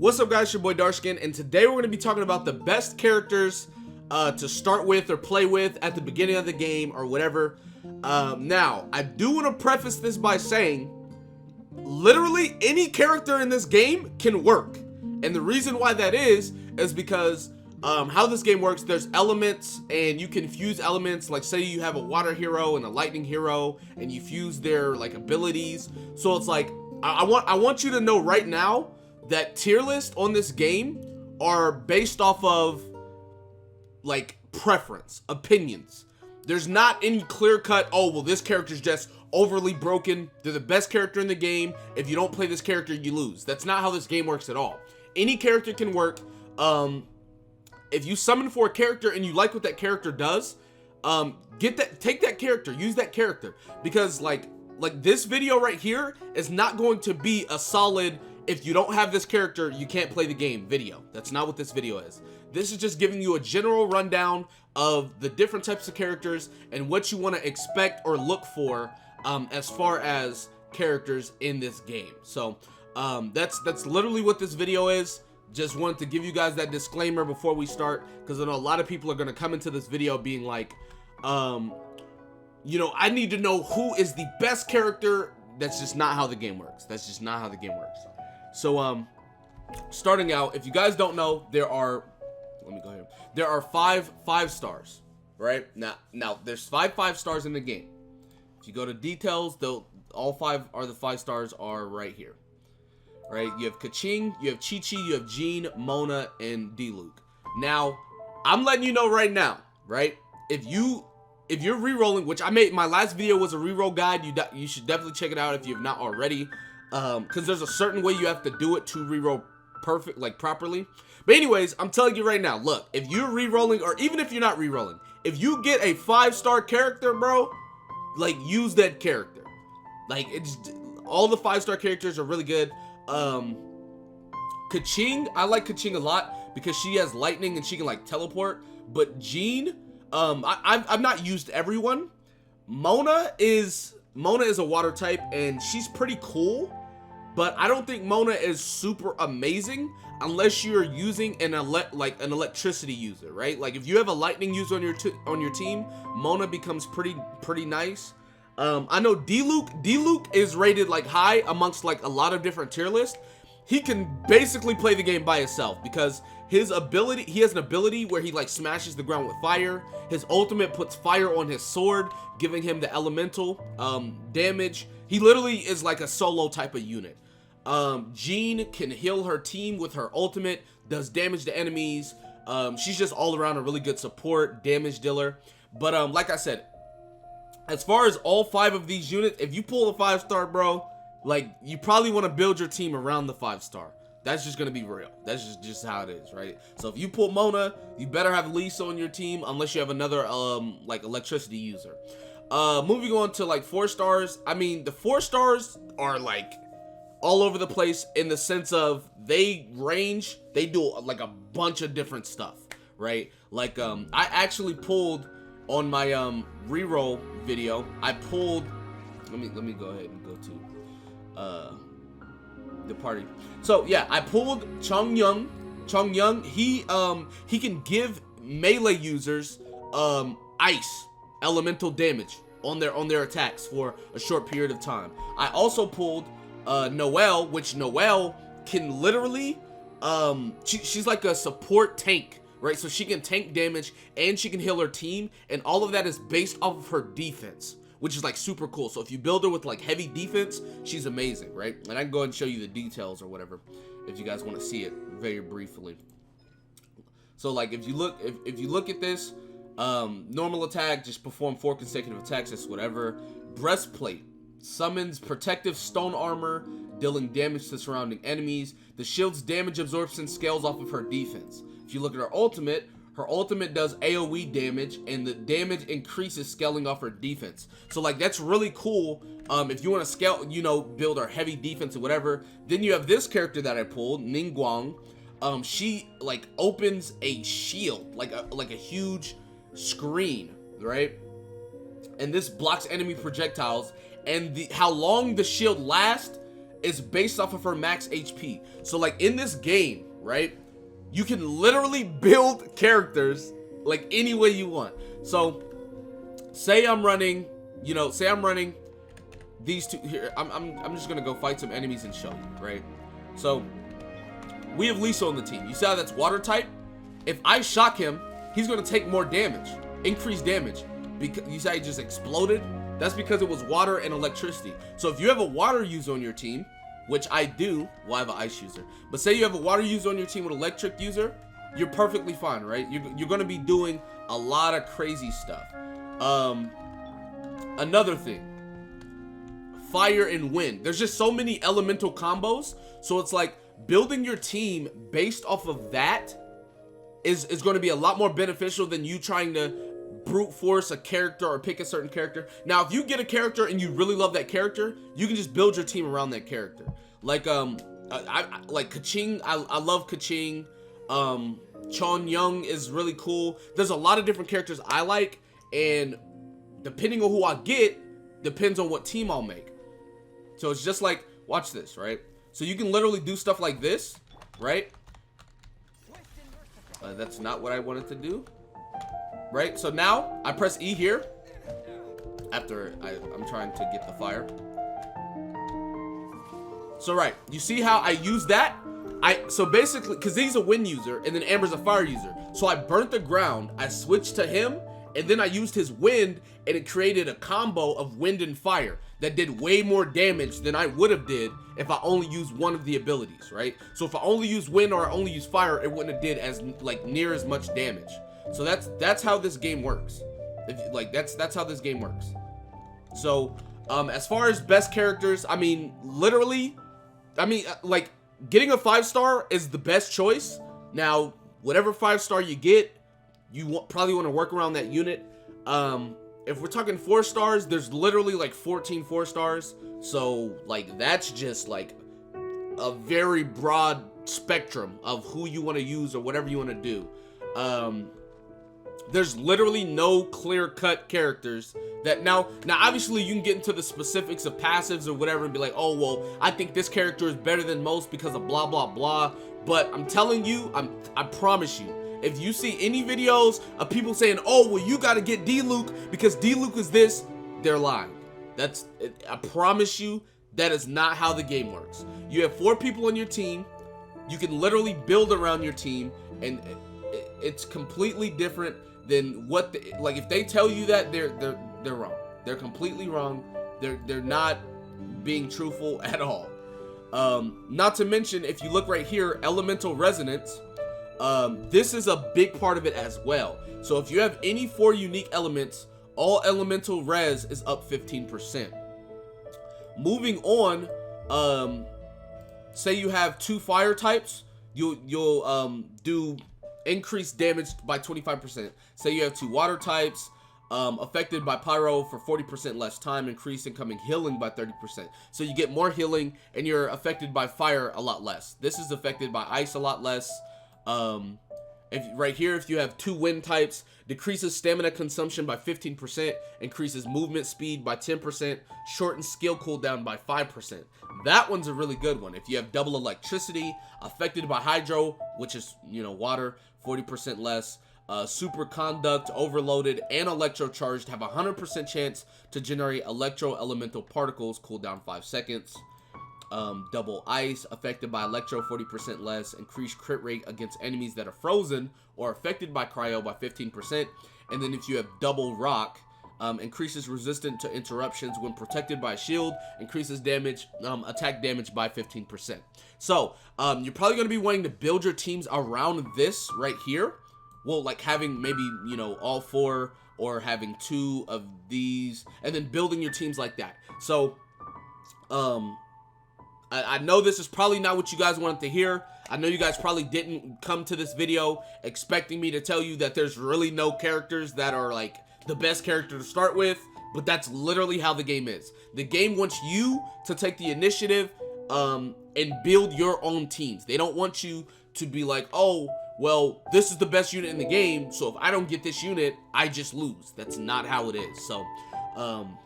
What's up, guys? It's your boy Darskin, and today we're going to be talking about the best characters to start with or play with at the beginning of the game or whatever. Now, I do want to preface this by saying, literally any character in this game can work. And the reason why that is because how this game works, there's elements, and you can fuse elements. Like, say you have a water hero and a lightning hero, and you fuse their like abilities. So it's like, I want you to know right now that tier lists on this game are based off of like preference, opinions. There's not any clear cut, oh well, this character's just overly broken, they're the best character in the game, if you don't play this character you lose. That's not how this game works at all. Any character can work. If you summon for a character and you like what that character does, take that character, use that character, because like this video right here is not going to be a solid, if you don't have this character, you can't play the game video. That's not what this video is. This is just giving you a general rundown of the different types of characters and what you want to expect or look for as far as characters in this game. So that's literally what this video is. Just wanted to give you guys that disclaimer before we start, because I know a lot of people are going to come into this video being like, you know, I need to know who is the best character. That's just not how the game works. That's just not how the game works. So, starting out, if you guys don't know, there are, let me go here. There are five stars, right? Now there's five stars in the game. If you go to details, all five are the 5 stars are right here, right? You have Kaching, you have Chi-Chi, you have Jean, Mona, and D-Luke. Now, I'm letting you know right now, right? If you're re-rolling, which I made, my last video was a re-roll guide. You should definitely check it out if you have not already. Because there's a certain way you have to do it to re-roll properly. But anyways, I'm telling you right now, look, if you're re-rolling, or even if you're not re-rolling, if you get a 5-star character, bro, like, use that character. Like, it's all the 5-star characters are really good. Kaching, I like Kaching a lot because she has lightning and she can like teleport. But Jean, I've not used everyone. Mona is a water type and she's pretty cool, but I don't think Mona is super amazing unless you're using an electricity user, right? Like, if you have a lightning user on your team, Mona becomes pretty nice. I know D-Luke is rated like high amongst like a lot of different tier lists. He can basically play the game by himself because he has an ability where he like smashes the ground with fire. His ultimate puts fire on his sword, giving him the elemental damage. He literally is like a solo type of unit. Jean can heal her team with her ultimate, does damage to enemies. She's just all around a really good support, damage dealer. But like I said, as far as all 5 of these units, if you pull a 5-star, bro, like, you probably want to build your team around the 5-star. That's just gonna be real. That's just how it is, right? So if you pull Mona, you better have Lisa on your team unless you have another like electricity user. Moving on to like 4 stars. I mean, the 4 stars are like all over the place in the sense of they do like a bunch of different stuff, right? Like I actually pulled on my reroll video. I pulled, let me go ahead and go to the party. So yeah, I pulled Chong Young. He can give melee users ice elemental damage on their attacks for a short period of time. I also pulled Noelle, which Noelle can literally she's like a support tank, right? So she can tank damage and she can heal her team, and all of that is based off of her defense, which is like super cool. So if you build her with like heavy defense, she's amazing, right? And I can go ahead and show you the details or whatever if you guys want to see it very briefly. So like if you look at this, normal attack, just perform 4 consecutive attacks, that's whatever. Breastplate summons protective stone armor, dealing damage to surrounding enemies. The shield's damage absorption scales off of her defense. If you look at her ultimate does AoE damage, and the damage increases scaling off her defense. So like, that's really cool if you want to scale, you know, build her heavy defense or whatever. Then you have this character that I pulled, Ningguang. She like opens a shield, like a huge screen, right? And this blocks enemy projectiles, and how long the shield lasts is based off of her max HP. So like in this game, right, you can literally build characters like any way you want. So say I'm running, you know, say I'm running these two here. I'm just gonna go fight some enemies and show you, right? So we have Lisa on the team. You see how that's water type? If I shock him, he's gonna take more damage, increased damage. Because you see how he just exploded? That's because it was water and electricity. So if you have a water user on your team, which I do, well, I have an ice user, but say you have a water user on your team with electric user, you're perfectly fine, right? You're gonna be doing a lot of crazy stuff. Another thing, fire and wind. There's just so many elemental combos, so it's like building your team based off of that is going to be a lot more beneficial than you trying to brute force a character or pick a certain character. Now, if you get a character and you really love that character, you can just build your team around that character. Like I like Kaching. I love Kaching. Chon Young is really cool. There's a lot of different characters I like, and depending on who I get, depends on what team I'll make. So it's just like, watch this, right? So you can literally do stuff like this, right? That's not what I wanted to do. Right, so now I press E here after I'm trying to get the fire. So right, you see how I use that? So basically, because he's a wind user and then Amber's a fire user, so I burnt the ground, I switched to him, and then I used his wind, and it created a combo of wind and fire that did way more damage than I would have did if I only used one of the abilities, right? So if I only used wind or I only used fire, it wouldn't have did as like near as much damage. So that's how this game works. That's how this game works. So as far as best characters, I mean, literally, like getting a 5-star is the best choice. Now, whatever 5-star you get, you probably want to work around that unit. If we're talking 4 stars, there's literally like 14 4-stars. So like that's just like a very broad spectrum of who you want to use or whatever you want to do. There's literally no clear-cut characters that now obviously you can get into the specifics of passives or whatever and be like, oh well, I think this character is better than most because of blah blah blah. But I'm telling you, I promise you, if you see any videos of people saying, oh well, you got to get D-Luke because D-Luke is this, they're lying. I promise you, that is not how the game works. You have 4 people on your team. You can literally build around your team, and it's completely different than what like if they tell you that, they're wrong. They're completely wrong. They're not being truthful at all. Not to mention, if you look right here, elemental resonance, this is a big part of it as well. So if you have any 4 unique elements, all elemental res is up 15%. Moving on, say you have 2 fire types, you'll do increased damage by 25%. Say you have 2 water types, affected by pyro for 40% less time, increase incoming healing by 30%. So you get more healing, and you're affected by fire a lot less. This is affected by ice a lot less. Right here, if you have 2 wind types, decreases stamina consumption by 15%, increases movement speed by 10%, shortens skill cooldown by 5%. That one's a really good one. If you have double electricity, affected by hydro, which is, you know, water, 40% less. Superconduct, overloaded, and electrocharged have a 100% chance to generate electro elemental particles, cooldown 5 seconds. Double ice, affected by electro, 40% less, increased crit rate against enemies that are frozen or affected by cryo by 15%. And then if you have double rock, increases resistance to interruptions when protected by a shield, increases damage, attack damage by 15%. So you're probably going to be wanting to build your teams around this right here. Well, like having maybe, you know, all 4 or having 2 of these, and then building your teams like that. So I know this is probably not what you guys wanted to hear. I know you guys probably didn't come to this video expecting me to tell you that there's really no characters that are like the best character to start with, but that's literally how the game is. The game wants you to take the initiative and build your own teams. They don't want you to be like, oh, well, this is the best unit in the game, so if I don't get this unit, I just lose. That's not how it is. So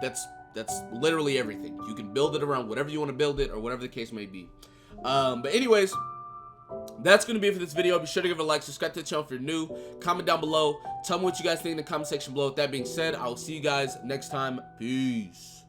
that's That's literally everything. You can build it around whatever you want to build it, or whatever the case may be. But anyways, that's going to be it for this video. Be sure to give it a like, subscribe to the channel if you're new, comment down below, tell me what you guys think in the comment section below. With that being said, I will see you guys next time. Peace.